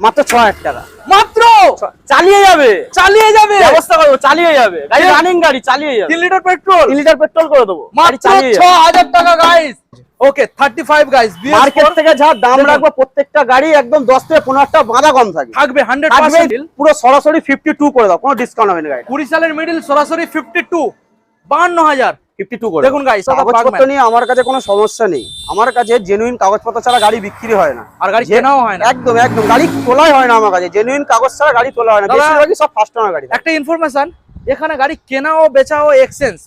মাত্র 6000 টাকা। মাত্র চালিয়ে যাবে ব্যবস্থা করবো, চালিয়ে যাবে গাড়ি, রানিং গাড়ি চালিয়ে যাবে। 3 লিটার পেট্রোল 3 লিটার পেট্রোল করে দেবো, গাড়ি মাত্র চালিয়ে যাবে। 6000 টাকা গাইস। ওকে 35 গাইস, মার্কেট থেকে যা দাম রাখবো প্রত্যেকটা গাড়ি একদম 10 থেকে 15 টাকা বাঁধা কম থাকবে। থাকবে 100% পুরো সরাসরি 52 করে দাও, কোনো ডিসকাউন্ট হবে না। গাড়ি 20 সালের মিডল সরাসরি 52 52000 52 করে দেখুন গাইস। কাগজপত্র নিয়ে আমার কাছে কোনো সমস্যা নেই। আমার কাছে জেনুইন কাগজপত্র ছাড়া গাড়ি বিক্রি হয় না, আর গাড়ি কেনাও হয় না। একদম একদম গাড়ি তোলাই হয় না আমার কাছে, জেনুইন কাগজ ছাড়া গাড়ি তোলা হয় না। বেশিরভাগই সব ফার্স্ট ওনার গাড়ি। একটা ইনফরমেশন, এখানে গাড়ি কেনাও বেচাও এক্সচেঞ্জ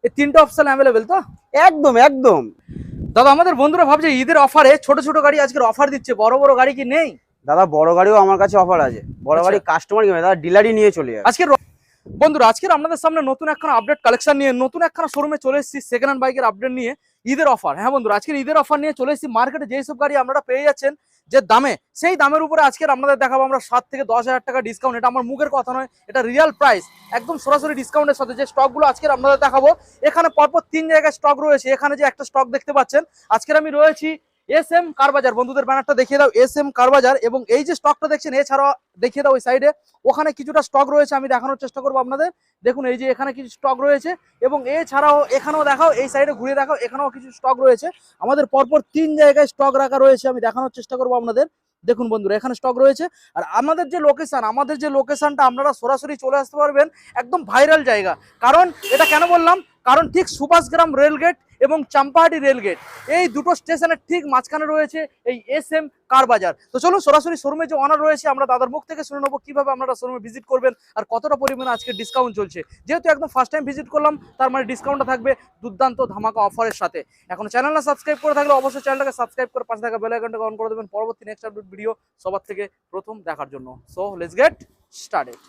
এই তিনটা অপশন अवेलेबल তো? একদম একদম। দাদা আমাদের বন্ধুরা ভাবছে ঈদের অফারে ছোট ছোট গাড়ি আজকের অফার দিচ্ছে, বড় বড় গাড়ি কি নেই? দাদা বড় গাড়িও আমার কাছে অফার আছে, বড় গাড়ি কাস্টমার কিনে দাদা ডিলারই নিয়ে চলে যায়। আজকের বন্ধুরা আজকের আপনাদের সামনে নতুন একখানা আপডেট কালেকশন নিয়ে নতুন একখানা শোরুমে চলে এসেছি সেকেন্ড হ্যান্ড বাইকের আপডেট নিয়ে ঈদের অফার। হ্যাঁ বন্ধুরা আজকের ঈদের অফার নিয়ে চলে এসেছি। মার্কেটে যেই সব গাড়ি আপনারা পেয়ে যাচ্ছেন যে দামে, সেই দামের উপরে আজকের আপনাদের দেখাবো আমরা 7 থেকে 10,000 টাকা ডিসকাউন্ট। এটা আমার মুখের কথা নয়, এটা রিয়েল প্রাইস, একদম সরাসরি ডিসকাউন্টের সাথে যে স্টকগুলো আজকের আপনাদের দেখাবো। এখানে পরপর 3 জায়গায় স্টক রয়েছে। এখানে যে একটা স্টক দেখতে পাচ্ছেন, আজকের আমি রয়েছি SM কার বাজার। বন্ধুদের ব্যানারটা দেখিয়ে দাও, SM কার বাজার। এবং এই যে স্টকটা দেখছেন এছাড়াও দেখিয়ে দাও ওই সাইডে, ওখানে কিছুটা স্টক রয়েছে, আমি দেখানোর চেষ্টা করবো আপনাদের। দেখুন এই যে এখানে কিছু স্টক রয়েছে এবং এছাড়াও এখানেও দেখাও, এই সাইডে ঘুরে দেখাও, এখানেও কিছু স্টক রয়েছে। আমাদের পরপর 3 জায়গায় স্টক রাখা রয়েছে, আমি দেখানোর চেষ্টা করবো আপনাদের। দেখুন বন্ধুরা এখানে স্টক রয়েছে। আর আমাদের যে লোকেশনটা আপনারা সরাসরি চলে আসতে পারবেন, একদম ভাইরাল জায়গা। কারণ এটা কেন বললাম, কারণ ঠিক সুভাষগ্রাম রেলগেট এবং চাম্পাহাটি রেলগেট এই দুটো স্টেশনের ঠিক মাঝখানে রয়েছে এই SM কার বাজার। তো চলুন সরাসরি শোরুমে যে অনার রয়েছে আমরা দাদার মুখ থেকে শুনে নেবো কিভাবে আপনারা শোরুমে ভিজিট করবেন আর কতটা পরিমাণে আজকে ডিসকাউন্ট চলছে। যেহেতু একদম ফার্স্ট টাইম ভিজিট করলাম, তার মানে ডিসকাউন্টটা থাকবে দুর্দান্ত ধামাকা অফারের সাথে। এখন চ্যানেলটা সাবস্ক্রাইব করে থাকলে অবশ্যই চ্যানেলটাকে সাবস্ক্রাইব করে পাশে থাকা বেল আইকনটাকে অন করে দেবেন পরবর্তী নেক্সট আপডেট ভিডিও সবার থেকে প্রথম দেখার জন্য। So let's get started.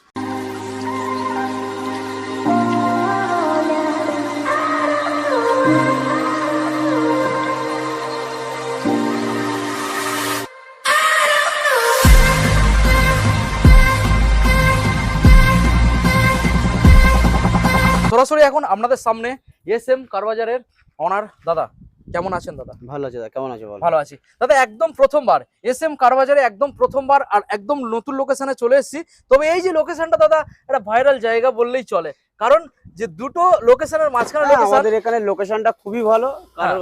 সরাসরি এখন আপনাদের সামনে SM কার বাজারের অনার দাদা। কেমন আছেন দাদা? ভালো আছে দাদা, কেমন আছো বলো? ভালো আছি দাদা। একদম প্রথমবার SM কার বাজারে, একদম প্রথমবার আর একদম নতুন লোকেশনে চলে এসেছি। তবে এই যে লোকেশনটা দাদা একটা ভাইরাল জায়গা বললেই চলে, কারণ যে দুটো লোকেশনের মাঝখানে লোকেশন, আমাদের এখানে লোকেশনটা খুবই ভালো।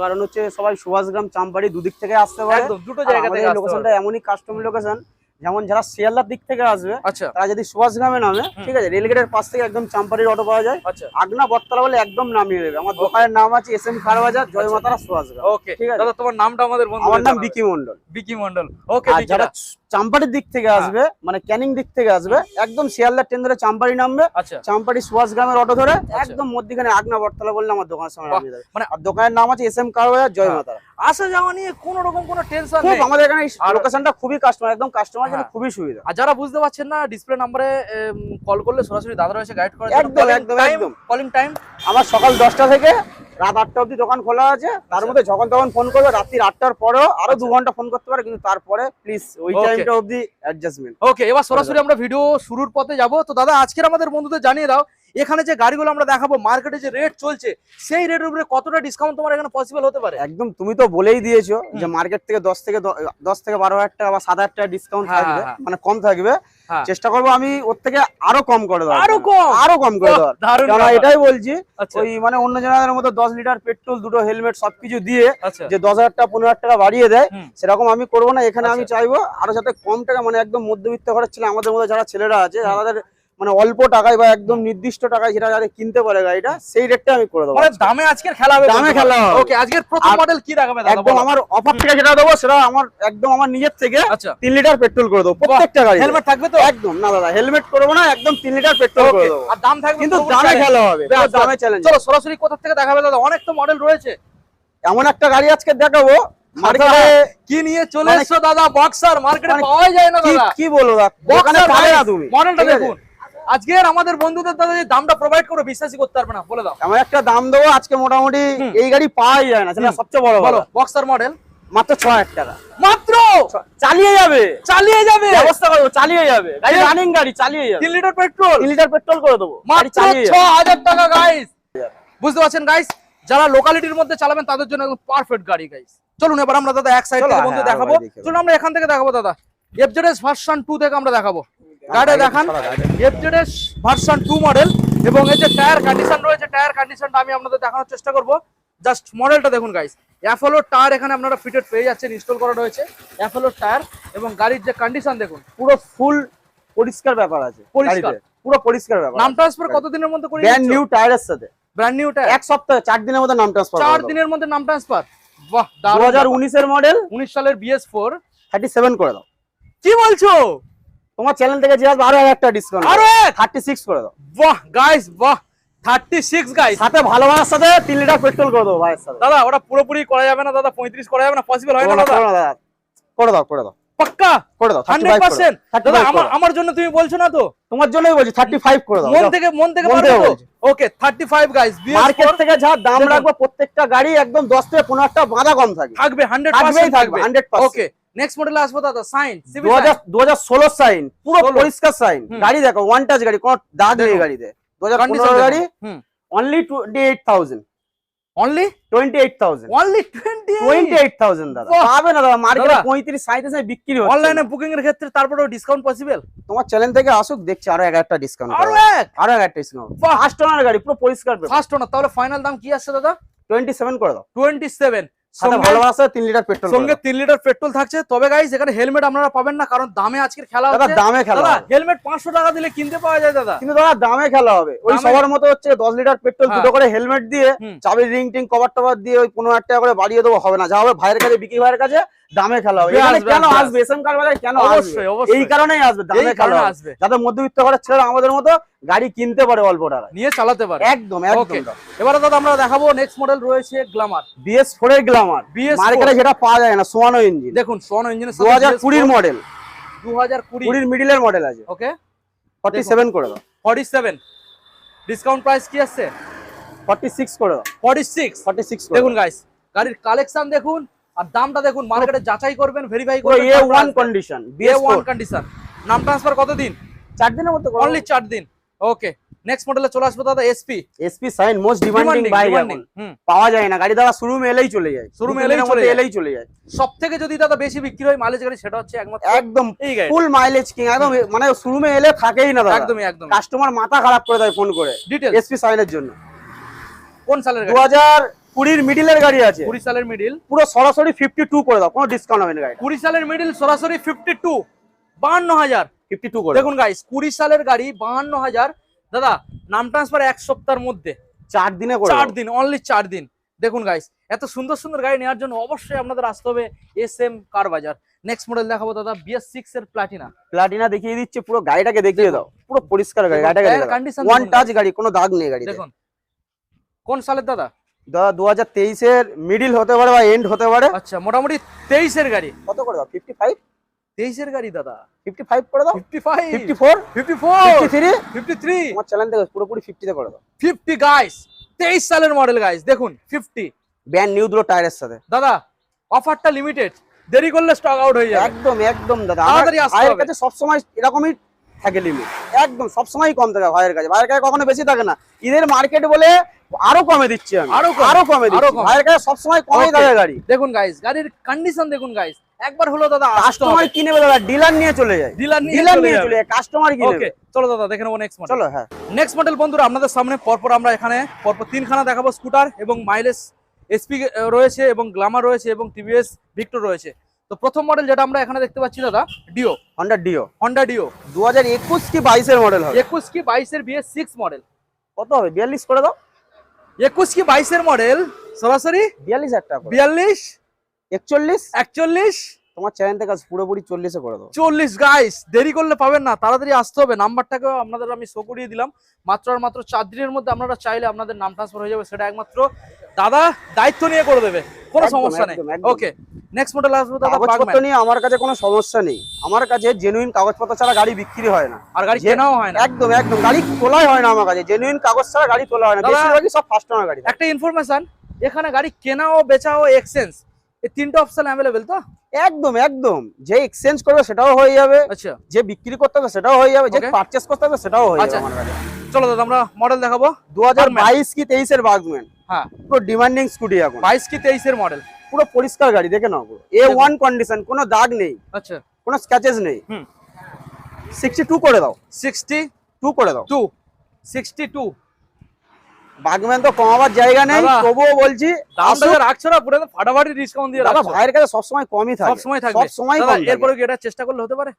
কারণ হচ্ছে সবাই সুভাষগ্রাম চাম্পাহাটি দুদিক থেকে আসতে পারে, একদম দুটো জায়গা থেকে আসতে লোকেশনটা পারে। এমনই কাস্টমার লোকেশন, যেমন যারা শিয়ালদার দিক থেকে আসবে আচ্ছা তারা যদি সুভাষগ্রামে নামে, ঠিক আছে, রেলগেটের পাশ থেকে একদম চাম্পাহাটির অটো পাওয়া যায়, আচ্ছা আগনা বটতলা বলে একদম নামিয়ে দেবে। আমার দোকানের নাম আছে SM কার বাজার, জয় মাতারা সুভাষগ্রাম। ওকে ঠিক আছে দাদা, তোমার নামটা আমাদের বন্ধু? আমার নাম বিকি মন্ডল। বিকি মন্ডল। ওকে আর যারা চাম্পাহাটির দিক থেকে আসবে, মানে ক্যানিং দিক থেকে আসবে, একদম শিয়ালদার ট্রেন ধরে চাম্পাহাটি নামবে, আচ্ছা চাম্পাহাটি সুভাষগ্রামের অটো ধরে একদম মধ্যখানে আগনা বটতলা বললে আমার দোকানের সামনে নামিয়ে দেবে। মানে আর দোকানের নাম আছে SM কার বাজার, জয় মাতারা। আসা যাওয়া নিয়ে কোনো রকম কোনো টেনশন খুব নেই আমাদের এখানে লোকেশনটা খুবই কাস্টমার, একদম কাস্টমার জন্য খুবই সুবিধা। আর যারা বুঝতে পারছেন না, ডিসপ্লে নম্বরে কল করলে সরাসরি দাদারা এসে গাইড করে। একদম একদম একদম। কলিং টাইম আমার সকাল 10টা থেকে রাত 8টা অবধি দোকান খোলা আছে। তার মধ্যে যখন তখন ফোন করবে, রাত্রি 8টার পরেও আরো 2 ঘন্টা ফোন করতে পারে, কিন্তু তারপরে প্লিজ ওই টাইমটা অবধি অ্যাডজাস্টমেন্ট। ওকে, এবার সরাসরি আমরা ভিডিও শুরুর পথে যাব। তো দাদা আজকের আমাদের বন্ধুদের জানিয়ে দাও, এখানে যে গাড়িগুলো আমরা দেখাবো মার্কেটে যে রেট চলছে, সেই রেটের উপরে কতটা ডিসকাউন্ট তোমার এখানে পসিবল হতে পারে? একদম, তুমি তো বলেই দিয়েছো যে মার্কেট থেকে 10 থেকে 12,000 টাকা বা 7,000 টাকা ডিসকাউন্ট থাকবে, মানে কম থাকবে। চেষ্টা করবো আমি ওর থেকে আরো কম করে দেওয়ার, আরো কম করে দেওয়ার। কারণ এটাই বলছি, ওই মানে অন্য জনের মতো 10 লিটার পেট্রোল, 2টো হেলমেট সবকিছু দিয়ে যে 10,000 টাকা 15,000 টাকা বাড়িয়ে দেয়, সেরকম আমি করবো না। এখানে আমি চাইবো আরো যাতে কম টাকা, মানে একদম মধ্যবিত্ত ঘরের ছেলে, আমাদের মধ্যে যারা ছেলেরা আছে, যাদের মানে অল্প টাকায় বা একদম নির্দিষ্ট টাকায় যেটা যারা কিনতে পারে গাড়িটা, সেই রেটটা আমি করে দেবো। মানে দামে আজকের খেলা হবে, দামে খেলা হবে। ওকে, আজকের প্রথম মডেল কি দেখাবে দাদা? একদম আমার অফার থেকে যেটা দেবো সেটা আমার একদম আমার নিজের থেকে 3 লিটার পেট্রোল করে দেবো প্রত্যেকটা গাড়ি। হেলমেট থাকবে তো? একদম না দাদা, হেলমেট করবো না, একদম 3 লিটার পেট্রোল করে দেবো। আর দাম থাকবে, কিন্তু দামে খেলা হবে, দামে চ্যালেঞ্জ। চলো সরাসরি কোথা থেকে দেখাবে দাদা? অনেক তো মডেল রয়েছে। এমন একটা গাড়ি আজকে দেখাবো মার্কেটে কি নিয়ে চলে এসছো দাদা? বক্সার মার্কেটে পাওয়া যায় না দাদা। কি বলো দাদা, ওখানে পাবে না তুমি। মডেলটা দেখুন, আজকের আমাদের বন্ধুদের দাদা যে দামটা প্রোভাইড করো বিশ্বাসই করতে পারবে না। বলে দাও এমন একটা দাম দেবো আজকে, মোটামুটি এই গাড়ি পাওয়াই যায় না, সেটা সবচেয়ে বড়। বলো বক্সার মডেল মাত্র 6,000 টাকা। মাত্র চালিয়ে যাবে ব্যবস্থা করবো, চালিয়ে যাবে গাড়ি, রানিং গাড়ি চালিয়ে যাবে। 3 লিটার পেট্রোল, 3 লিটার পেট্রোল করে দেবো, মাত্র 6,000 টাকা গাইস। বুঝতে পারছেন গাইস, যারা লোকালিটির মধ্যে চালাবেন তাদের জন্য একদম পারফেক্ট গাড়ি গাইস। চলুন এবার আমরা দাদা এক সাইড থেকে বন্ধু দেখাবো। চলুন আমরা এখান থেকে দেখাবো দাদা। এফজেডএস ভার্সন 2 থেকে আমরা দেখাবো। গাড়ি দেখান, এফজেডএস ভার্সন 2 মডেল, এবং এই যে টায়ার কন্ডিশন রয়েছে, টায়ার কন্ডিশনটা আমি আপনাদের দেখানোর চেষ্টা করব। জাস্ট মডেলটা দেখুন গাইস, অ্যাপোলো টায়ার এখানে আপনারা ফিটেড পেয়ে যাচ্ছেন, ইনস্টল করা রয়েছে অ্যাপোলো টায়ার, এবং গাড়ির যে কন্ডিশন দেখুন পুরো ফুল পরিষ্কার ব্যাপার আছে, পরিষ্কার, পুরো পরিষ্কার ব্যাপার। নাম ট্রান্সফার কতদিনের মধ্যে করে? ব্র্যান্ড নিউ টায়ারের সাথে, ব্র্যান্ড নিউ টায়ার, এক সপ্তাহে 4 দিনের মধ্যে নাম ট্রান্সফার, 4 দিনের মধ্যে নাম ট্রান্সফার। বাহ, 2019 এর মডেল, 19 সালের BS4 37 করে দাও। কি বলছো? তোমার চ্যানেল থেকে যে আসবে আরো 1000 টাকা ডিসকাউন্ট, আরো 36 করে দাও। বাহ গাইস, বাহ, 36 গাইস, সাথে ভালোবাসার সাথে 3 লিটার পেট্রোল করে দাও ভাইয়ের সাথে। দাদা ওটা পুরোপুরি করা যাবে না দাদা, 35 করা যাবে না, পসিবল হয় না দাদা। করে দাও, করে দাও, পাক্কা করে দাও, 100%। দাদা আমার জন্য তুমি বলছো না তো? তোমার জন্যই বলছি 35 করে দাও, মন থেকে পারবে তো? ওকে 35 গাইস। মার্কেট থেকে যা দাম রাখবো প্রত্যেকটা গাড়ি একদম 10 থেকে 15 টাকা বাঁধা কম থাকবে, 100% থাকবে 100%। ওকে, নেক্সট মডেলে আসবো দাদা, সাইন 2016 সাইন, পুরো পরিষ্কার সাইন। গাড়ি দেখো, ওয়ান টাচ গাড়ি, কোনো দাগ নেই গাড়িতে। 2015 গাড়ি, অনলি 28,000, অনলি 28,000, অনলি 28,000 দাদা। পাবে না দাদা, মার্কেটে 35-37 বিক্রি হচ্ছে। অনলাইনে বুকিং এর ক্ষেত্রে তারপরেও ডিসকাউন্ট পসিবল? তোমার চ্যানেল থেকে আসুক, দেখছি আরো 1000 টাকা ডিসকাউন্ট, আরো এক ডিসকাউন্ট। ফার্স্ট ওনার গাড়ি, পুরো পরিষ্কার ফার্স্ট ওনার। তাহলে ফাইনাল দাম কি আসছে দাদা? 27 করে দাও, 27। সাথে ভালোবাসা 3 লিটার পেট্রোল, সঙ্গে 3 লিটার পেট্রোল থাকছে। তবে গাইস এখানে হেলমেট আপনারা পাবেন না, কারণ দামে আজকের খেলা দাদা, হচ্ছে। দামে খেলা দাদা হবে। হেলমেট 500 টাকা দিলে কিনতে পাওয়া যায় দাদা, কিন্তু দাদা দামে খেলা হবে। ওই সবার মতো হচ্ছে 10 লিটার পেট্রোল, দুটো করে হেলমেট দিয়ে, চাবি রিং টিং কভার টভার দিয়ে ওই 15,000 টাকা করে বাড়িয়ে দেবো, হবে না। যা হবে ভাইয়ের কাছে, বিক্রি ভাইয়ের কাছে দামে খেলা হবে। এখানে কেন আসবে এসএম কার বাজারে, কেন আসবে? এই কারণেই আসবে, দামে খেলা আসবে, যাতে মধ্যবিত্ত ঘরের ছেলেরা আমাদের মতো গাড়ি কিনতে পারে, অল্প টাকা নিয়ে চালাতে পারে। একদম একদম। এবারে দাদা আমরা দেখাবো নেক্সট মডেল রয়েছে গ্ল্যামার, BS4 এর গ্ল্যামার। মার্কেটে যেটা পাওয়া যায় না, সোয়ানো ইঞ্জিন। দেখুন সোয়ানো ইঞ্জিনের 2020 এর মডেল, 2020 এর মিডলের মডেল আছে। ওকে 47 করে দাও, 47। ডিসকাউন্ট প্রাইস কি আছে? 46 করে দাও, 46। দেখুন গাইস, গাড়ির কালেকশন দেখুন আর দামটা দেখুন, মার্কেটে যাচাই করবেন, ভেরিফাই করবেন। A1 condition, A1 condition. নাম ট্রান্সফার কতদিন? 4 দিনের মধ্যে, অনলি 4 দিন। ওকে, নেক্সট মডেলে চলে আসবো দাদা, SP Shine, most demanding bike. এখন পাওয়া যায় না গাড়ি দাদা, শোরুমে এলেই চলে যায়, এলেই চলে যায়। সবথেকে যদি দাদা বেশি বিক্রি হয় মাইলেজ গাড়ি, সেটা হচ্ছে একদম ফুল মাইলেজ কিং, একদম মানে শোরুমে এলে থাকেই না দাদা, একদম। কাস্টমার মাথা খারাপ করে দেয় ফোন করে ডিটেইলস SP সাইনের জন্য। কোন সালের গাড়ি? 2020 এর মিডলের গাড়ি আছে, 20 সালের মিডল, পুরো সরাসরি 52 করে দাও, কোনো ডিসকাউন্ট হবে না গাড়ি। 20 সালের মিডল সরাসরি 52, 52,000, 52 করে দেখুন গাইস, 20 সালের গাড়ি 52,000 দাদা। নাম ট্রান্সফার 1 সপ্তাহের মধ্যে, 4 দিনে করে 4 দিন, অনলি 4 দিন। দেখুন গাইস, এত সুন্দর সুন্দর গাড়ি নেওয়ার জন্য অবশ্যই আপনাদের আসতে হবে SM কার বাজার। নেক্সট মডেল দেখাবো দাদা, BS6 এর প্লাটিনা দেখিয়ে দিচ্ছে, পুরো গাড়িটাকে দেখিয়ে দাও, পুরো পরিষ্কার গাড়ি, গাড়িটাকে দেখো, ওয়ান টাচ গাড়ি, কোনো দাগ নেই গাড়ি। দেখুন কোন সালের দাদা? 2023 এর মিডল হতে পারে বা এন্ড হতে পারে। আচ্ছা, মোটামুটি 23 এর গাড়ি। কত করে দাও? 55। 23 এর গাড়ি দাদা, 55 করে দাও, 55, 54, 53, 53। তোমার চ্যানেল থেকে পুরোপুরি 50 তে করে দাও। 50 গাইস, 23 সালের মডেল গাইস, দেখুন 50, ব্র্যান্ড নিউ দুটো টায়ারের সাথে। দাদা অফারটা লিমিটেড, দেরি করলে স্টক আউট হয়ে যাবে। একদম দাদা, তাড়াতাড়ি আসতে হবে। ভাইয়ের কাছে সবসময় এরকমই থাকে লিমিট, একদম সবসময় কম থাকে ভাইয়ের কাছে কখনো বেশি থাকে না। ঈদের মার্কেট বলে আরো কমে দিচ্ছি আমি, আরো কমে দিচ্ছি ভাইয়ের কাছে, সবসময় কমই থাকে গাড়ি। দেখুন গাইস, গাড়ির কন্ডিশন দেখুন গাইস, একবার হলো দাদা কাস্টমার কিনে দাদা, ডিলার নিয়ে চলে যায়, ডিলার নিয়ে চলে যায়, কাস্টমার কিনে। ওকে চলো দাদা দেখে নেবো নেক্সট মডেল। চলো, হ্যাঁ নেক্সট মডেল বন্ধুরা আপনাদের সামনে পরপর আমরা এখানে পরপর 3খানা দেখাবো, স্কুটার এবং মাইলেজ SP রয়েছে, এবং গ্ল্যামার রয়েছে, এবং TVS ভিক্টর রয়েছে। তো প্রথম মডেল যেটা আমরা এখানে দেখতে পাচ্ছি দাদা, হন্ডা ডিও 2021 কি 22 এর মডেল হবে, 21 কি 22 এর BS6 মডেল। কত হবে? 42 করে দাও। 21 কি 22 এর মডেল সরাসরি 42,000 টাকা, 42, 41। 41। তোমার চ্যানেল থেকে পুরোপুরি 40 এ করে দাও। 40 গাইস, দেরি করলে পাবেন না, তাড়াতাড়ি আসতে হবে। নাম্বারটাকেও আপনাদের আমি শো করিয়ে দিলাম, মাত্র 4 দিনের মধ্যে আপনারা চাইলে আপনাদের নাম ট্রান্সফার হয়ে যাবে, সেটা একমাত্র দাদা দায়িত্ব নিয়ে করে দেবে, কোনো সমস্যা নেই। ওকে নেক্সট মডেল আসবে দাদা, কাগজপত্র নিয়ে আমার কাছে কোনো সমস্যা নেই, আমার কাছে জেনুইন কাগজপত্র ছাড়া গাড়ি বিক্রি হয় না, আর গাড়ি কেনাও হয় না। একদম গাড়ি তোলাই হয় না আমার কাছে, জেনুইন কাগজ ছাড়া গাড়ি তোলা হয় না, বেশিরভাগই সব ফার্স্ট ওনার গাড়ি। একটা ইনফরমেশন, এখানে গাড়ি কেনাও বেচাও এক্সচেঞ্জ, এই তিনটা অপশন अवेलेबल তো? একদম যে এক্সচেঞ্জ করবে সেটাও হয়ে যাবে, আচ্ছা যে বিক্রি করতে হবে সেটাও হয়ে যাবে, যে পারচেজ করতে হবে সেটাও হয়ে যাবে আমার কাছে। চলো দাদা আমরা মডেল দেখাবো, 2022 কি 23 এর বাগম্যান। হ্যাঁ, পুরো ডিমান্ডিং স্কুটি, এখন 22 কি 23 এর মডেল, পুরো পরিষ্কার গাড়ি, দেখে নাও, পুরো A1 কন্ডিশন, কোনো দাগ নেই। আচ্ছা কোনো স্ক্র্যাচেস নেই। হুম 62 করে দাও, 62 করে দাও। 62 বাগম্যান তো কমাবার জায়গা নেই, দাদা, তবুও বলছি দামটা যে রাখছো না পুরো ফাটাফাটি ডিসকাউন্ট দিয়ে দাদা, রাখছো। ভাইয়ের কাছে সবসময় কমই থাকে, সবসময় থাকবে, সবসময় দাদা কম থাকে। এরপরে কি এটা চেষ্টা করলে হতে পারে?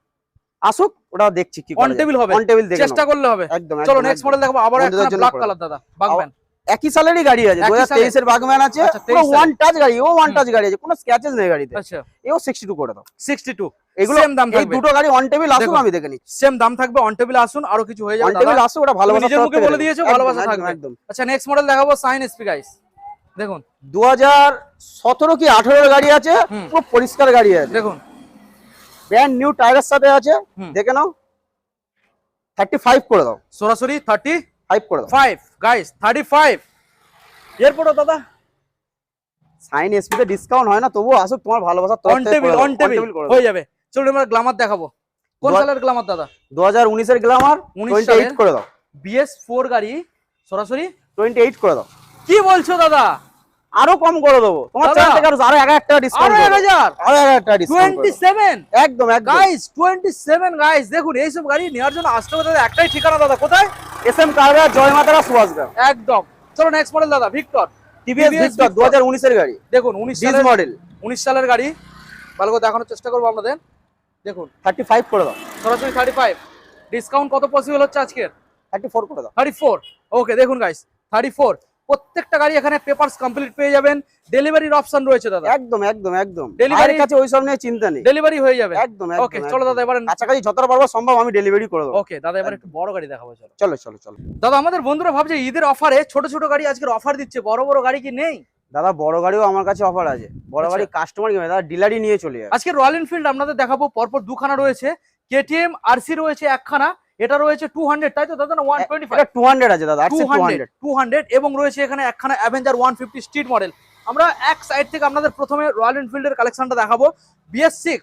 আসুক, ওটা দেখছি কি অন টেবিল হবে, অন টেবিল দেখে চেষ্টা করলে হবে। একদম। চলো নেক্সট মডেল দেখাবো, আবার বন্ধুদের একটা জন্য ব্ল্যাক করে কালার দাদা, বাগম্যান একই সালেরই গাড়ি আছে, একই 2023 এর বাগম্যান আছে, আচ্ছা, পুরো 23 ওয়ান টাচ গাড়ি, ও ওয়ান টাচ গাড়ি আছে, কোনো স্ক্র্যাচেস নেই গাড়িতে। আচ্ছা এও 62 করে দাও। 62 এগুলো সেম দাম এই থাকবে, দুটো গাড়ি অন টেবিল আসুন, দেখুন, আমি দেখে নিচ্ছি। সেম দাম থাকবে, অন টেবিল আসুন, আরো কিছু হয়ে যাবে অন টেবিল দাদা, আসুন, ওটা ভালোবাসা নিজের মুখে বলে দিয়েছো, ভালোবাসা থাকবে একদম। আচ্ছা নেক্সট মডেল দেখাবো সাইন এসপি গাইস, দেখুন 2017 কি 18 এর গাড়ি আছে, পুরো পরিষ্কার গাড়ি আছে, দেখুন ব্র্যান্ড নিউ টায়ারের সাথে আছে, হুম। দেখে নাও। 35 করে দাও, সরাসরি 5 করে দাও। 35 গাইস 35। এরপরে দাদা সাইন এসপি তে ডিসকাউন্ট হয় না, তবুও আসুক, তোমার ভালোবাসা অন টেবিল হয়ে যাবে। চলো আমরা গ্ল্যামার দেখাবো, কোন সালের গ্ল্যামার দাদা? 2019 এর গ্ল্যামার 28 করে দাও, BS4 গাড়ি, সরাসরি 28 করে দাও। কি বলছো দাদা? আরো কম করে দেবো, তোমার দাদা, চ্যানেল থেকে আরো 1000 টাকা ডিসকাউন্ট, আরো 1000, আরো 1000 টাকা ডিসকাউন্ট 27 একদম একদম। গাইস 27 গাইস, দেখুন এইসব গাড়ি নেওয়ার জন্য আসতে হবে দাদা, একটাই ঠিকানা দাদা, কোথায়? এসএম কারবার, জয়মাতারা, সুভাষগ্রাম। একদম। চলো নেক্সট মডেল দাদা, ভিক্টর, টিভিএস ভিক্টর 2019 এর গাড়ি, দেখুন 19 ডিস সালের মডেল, 19 সালের গাড়ি, ভালো করে দেখানোর চেষ্টা করবো আপনাদের। দেখুন 35 করে দাও, সরাসরি 35, ডিসকাউন্ট কত পসিবল হচ্ছে আজকের? 34 করে দাও। 34 ওকে, দেখুন গাইস 34, প্রত্যেকটা গাড়ি এখানে পেপারস কমপ্লিট পেয়ে যাবেন, ডেলিভারির অপশন রয়েছে দাদা, একদম একদম একদম। Delivery- ভাইয়ের কাছে ওইসব নিয়ে চিন্তা নেই, ডেলিভারি হয়ে যাবে। একদম ওকে চলো দাদা এবারে, কাছাকাছি যতটা পারবো সম্ভব আমি ডেলিভারি করে দেবো। ওকে দাদা এবার একটু বড় গাড়ি দেখাবো, চলো চলো চলো চলো দাদা। আমাদের বন্ধুরা ভাবছে ঈদের অফারে ছোট ছোট গাড়ি আজকের অফার দিচ্ছে, বড় বড় গাড়ি কি নেই? দাদা, বড় গাড়িও আমার কাছে অফার আছে, বড় গাড়ি কাস্টমার কি দাদা ডিলারই নিয়ে চলে যায়। আজকে রয়্যাল এনফিল্ড আপনাদের দেখাবো, পরপর দুখানা রয়েছে, KTM RC রয়েছে একখানা, এটা রয়েছে 200 তাই তো দাদা, না 125? এটা 200 আছে দাদা, 200 এবং রয়েছে এখানে একখানা অ্যাভেঞ্জার 150 স্ট্রিট মডেল। আমরা এক সাইড থেকে আপনাদের প্রথমে রয়্যাল এনফিল্ডের কালেকশনটা দেখাবো, BS6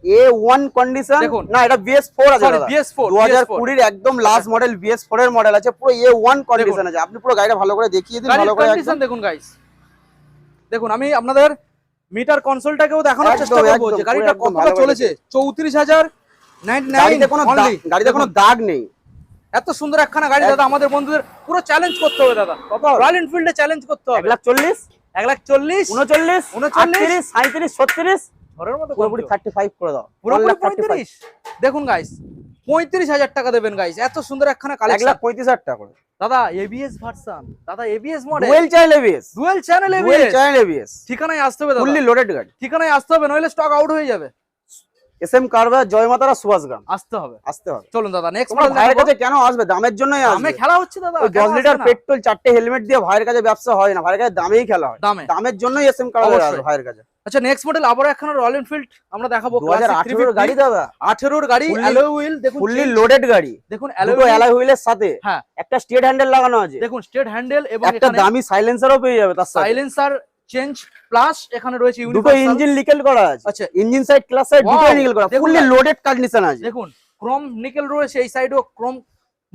A1 কন্ডিশন, দেখুন। না এটা BS4 আছে সরি দাদা, BS4 2020 এর একদম লাস্ট মডেল BS4 এর মডেল আছে, পুরো A1 কন্ডিশন আছে। আপনি পুরো গাড়িটা ভালো করে দেখিয়ে দিন, ভালো করে কন্ডিশন দেখুন গাইস, দেখুন আমি আপনাদের মিটার কনসোলটাকেও দেখানোর একদম, চেষ্টা করব একদম, যে গাড়িটা একদম কতটা ভালো করে চলেছে। 34,099 গাড়িতে কোনো only। গাড়িতে কোনো দাগ নেই। এত সুন্দর একখানা গাড়ি দাদা, আমাদের বন্ধুদের পুরো চ্যালেঞ্জ করতে হবে দাদা, রয়্যাল এনফিল্ডে চ্যালেঞ্জ করতে হবে। 1,40,000, 1,40,000, 39, 39, 37, 36, ঘরের মতো পুরোপুরি 35 করে দাও, পুরোপুরি 1,35,000, 35। দেখুন গাইস 35,000 টাকা দেবেন গাইস, এত সুন্দর একখানা কালেকশন 1,35,000 টাকা করে দাদা। ABS ভার্সন দাদা, ABS model, dual channel ABS, dual channel dual ABS, channel ABS, ঠিকানায় আসতে হবে দাদা, ফুললি লোডেড গাড়ি, ঠিকানায় আসতে হবে, নইলে স্টক আউট হয়ে যাবে, এসএম কারবার, জয়মাতারা, সুভাষগ্রাম আসতে হবে। আসতে হবে। চলুন দাদা নেক্সট তোমার মডেল ভাইয়ের কাছে কেন আসবে? দামের জন্যই দামে আসবে। খেলা হচ্ছে দাদা, ওই 10 লিটার পেট্রোল 4টে হেলমেট দিয়ে ভাইয়ের কাছে ব্যবসা হয় না, ভাইয়ের কাছে দামেই খেলা হয়, দামে। দামের জন্যই এসএম কারবার অবশ্যই। আসবে ভাইয়ের কাছে। আচ্ছা নেক্সট মডেল আবার একখানা রয়্যাল এনফিল্ড আমরা দেখাবো, 2018 এর গাড়ি দাদা, 18 এর গাড়ি, Fully- অ্যালয় হুইল, দেখুন ফুললি লোডেড গাড়ি, দেখুন দুটো অ্যালয় হুইলের সাথে হ্যাঁ একটা স্টেট হ্যান্ডেল লাগানো আছে, দেখুন স্ট্রেট হ্যান্ডেল এবং একটা এখানে দামি সাইলেন্সারও পেয়ে যাবে তার সাথে, সাইলেন্সার চেঞ্জ প্লাস এখানে রয়েছে দুটো ইউনিভার্সাল। ইঞ্জিন নিকেল করা আছে, আচ্ছা ইঞ্জিন সাইড ক্লাস সাইড দুটো Wow! নিকেল করা, দেখুন ফুললি না। লোডেড কন্ডিশন আছে, দেখুন ক্রোম নিকেল রয়েছে, এই সাইডেও ক্রোম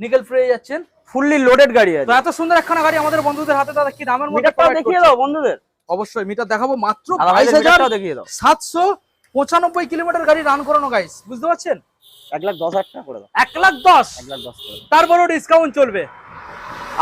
নিকেল পেয়ে যাচ্ছেন, ফুললি লোডেড গাড়ি তো আছে। এত সুন্দর একখানা গাড়ি আমাদের বন্ধুদের হাতে দাদা, কি দামের মধ্যে মিটারটাও provide দেখিয়ে করছে? দাও বন্ধুদের, অবশ্যই মিটার দেখাবো, মাত্র দাদা ভাইদের 22,795 মিটারটাও দেখিয়ে দাও, কিলোমিটার গাড়ি রান করানো গাইস, বুঝতে পারছেন? 1,10,000 টাকা করে দাও, 1,10,000, 1,10,000 করে দাও। তারপরেও ডিসকাউন্ট চলবে,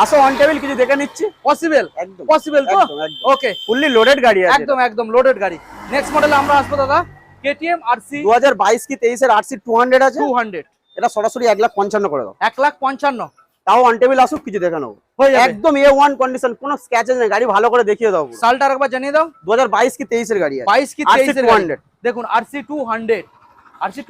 আসো অন টেবিল কিছু দেখে নিচ্ছি, পসিবল একদম পসিবল তো, একদম, একদম। ওকে ফুললি লোডেড গাড়ি আছে, একদম একদম লোডেড গাড়ি। নেক্সট মডেলে আমরা আসবো দাদা, KTM RC 2022 কি 23 এর RC 200 আছে, 200, এটা সরাসরি 1,55,000 করে দাও, 1,55,000 তাও অন টেবিল আসুক কিছু দেখে নেবো, হয়ে যাবে। একদম A1 কন্ডিশন, কোনো স্ক্র্যাচেস নেই, গাড়ি ভালো করে দেখিয়ে দাও। সালটা একবার জানিয়ে দাও, 2022 কি 23 এর গাড়ি আছে, 22 কি RC 23 এর গাড়ি। 200 দেখুন RC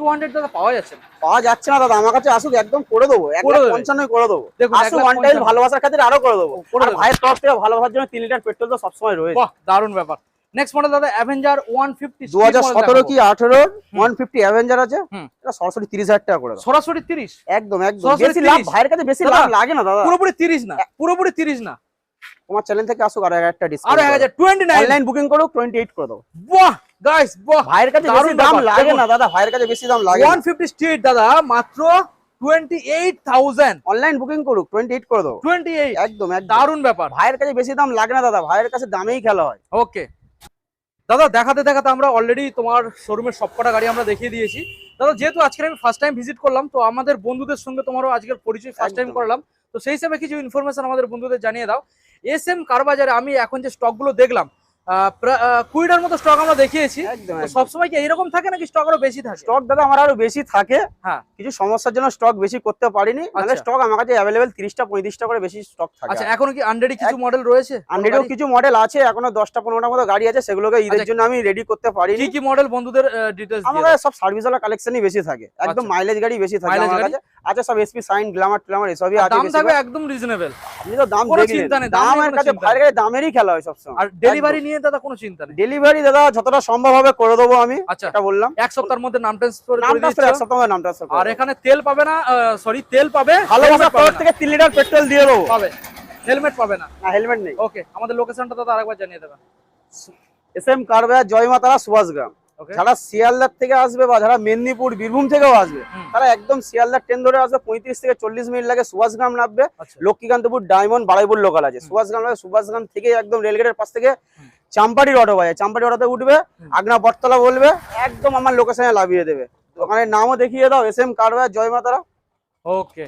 200 দাদা পাওয়া যাচ্ছে না, পাওয়া যাচ্ছে না দাদা, আমার কাছে আসুক একদম করে দেবো, করে দেবে। 1,55,000 করে দেবো। দেখুন, আসুক 1,55,000 অন টেবিল ভালোবাসার খাতির আরো করে দেবো, করে আর দেবো। ভাইয়ের তরফ থেকে ভালোবাসার জন্য 3 লিটার পেট্রোল তো সবসময় রয়েছে। বাহ দারুণ ব্যাপার। নেক্সট মডেল দাদা অ্যাভেঞ্জার 150 2017 কি 18 150 অ্যাভেঞ্জার আছে, হুম। এটা সরাসরি 30,000 টাকা করে দাও, সরাসরি 30, একদম একদম। সরাসরি বেশি লাভ 30 ভাইয়ের কাছে বেশি দাদা, লাভ লাগে না দাদা, পুরোপুরি 30 না, পুরোপুরি 30 না, তোমার চ্যানেল থেকে আসুক আর একটা আরো ডিসকাউন্ট, 1,029। অনলাইন বুকিং করুক 28 করে দাও। বাহ গাইস বাহ, ভাইয়ের কাছে বেশি দারুণ দাম ব্যাপার। লাগে দেখুন, না দাদা, ভাইয়ের কাছে বেশি দাম লাগে না। 150 স্ট্রিট দাদা মাত্র 28,000, অনলাইন বুকিং করুক 28 করে দাও, 28, একদম একদম। দারুণ ব্যাপার। ভাইয়ের কাছে বেশি দাম লাগে না দাদা, ভাইয়ের কাছে দামেই খেলা হয়। ওকে দাদা দেখাতে দেখাতে আমরা অলরেডি তোমার শোরুমের সবকটা গাড়ি আমরা দেখিয়ে দিয়েছি। দাদা যেহেতু আজকে আমি ফার্স্ট টাইম ভিজিট করলাম, তো আমাদের বন্ধুদের সঙ্গে তোমারও আজকের পরিচয় ফার্স্ট টাইম একদম। করলাম, তো সেই হিসাবে কিছু ইনফরমেশন আমাদের বন্ধুদের জানিয়ে দাও। এসএম কার বাজারে আমি এখন যে স্টক গুলো দেখলাম 20টার মতো স্টক আমরা দেখিয়েছি, একদম তো সবসময় কি এইরকম থাকে নাকি স্টক আরো বেশি থাকে? স্টক দাদা আমার আরো বেশি থাকে, হ্যাঁ কিছু সমস্যার জন্য স্টক বেশি করতে পারিনি, নাহলে আচ্ছা। স্টক আমার কাছে অ্যাভেলেবেল 30টা 35টা করে বেশি স্টক থাকে। আচ্ছা, এখনো কি আনরেডি কিছু মডেল রয়েছে? আনরেডিও কিছু মডেল আছে, এখনো 10টা 15টা মতো গাড়ি আছে, সেগুলোকে ঈদের আচ্ছা। জন্য আমি রেডি করতে পারিনি। কি কি মডেল বন্ধুদের ডিটেইলস আমার দিয়ে কাছে সব সার্ভিস ওয়ালা কালেকশনই বেশি থাকে, একদম আচ্ছা। মাইলেজ গাড়ি বেশি থাকে Mileage আমার গাড়ি? কাছে। আছে সব এসপি সাইন গ্ল্যামার ট্ল্যামার এসবই দাও? আছে দাম থাকবে বেশিরভাগ। একদম রিজনেবল, আপনি তো দাম কোনো দেখলেন, চিন্তা নেই, দাম দামের আমার কোনো কাছে চিন্তা ভাইয়ের কাছে দামেরই খেলা হয় সবসময়। আর ডেলিভারি নিয়ে দাদা কোনো চিন্তা নেই? ডেলিভারি দাদা যতটা সম্ভব হবে করে দেবো আমি, আচ্ছা, এটা বললাম। এক সপ্তাহের মধ্যে নাম ট্রান্সফার নাম করে ট্রান্সফার দিচ্ছ। এক সপ্তাহ নাম ট্রান্সফার আর এখানে তেল পাবে না, সরি তেল পাবে, ভালোবাসা helmet পাবে তরফ না। থেকে 3 লিটার পেট্রোল দিয়ে দেবো। পাবে, হেলমেট পাবে না। না হেলমেট নেই। ওকে, আমাদের লোকেশনটা দাদা আরেকবার জানিয়ে দেবেন। এসএম কারবাজার জয়মাতারা সুভাষগ্রাম। ওকে, যারা শিয়ালদার থেকে আসবে বা যারা মেদিনীপুর বীরভূম থেকেও আসবে, তারা একদম শিয়ালদার ট্রেন ধরে আসবে, 35 থেকে 40 মিনিট লাগে, সুভাষগ্রাম নামবে। আচ্ছা লক্ষ্মীকান্তপুর ডায়মন্ড বাড়াইপুর লোকাল আছে, সুভাষগ্রাম লাগে, সুভাষগ্রাম থেকে একদম রেলগেটের পাশ থেকে চাম্পাটির অটো পায়, চাম্পাটি অটোতে উঠবে, আগনা বটতলা বলবে, একদম আমার লোকেশনে লাভিয়ে দেবে। দোকানের নামও দেখিয়ে দাও, এসএম কারবাজার জয়মাতারা। ওকে।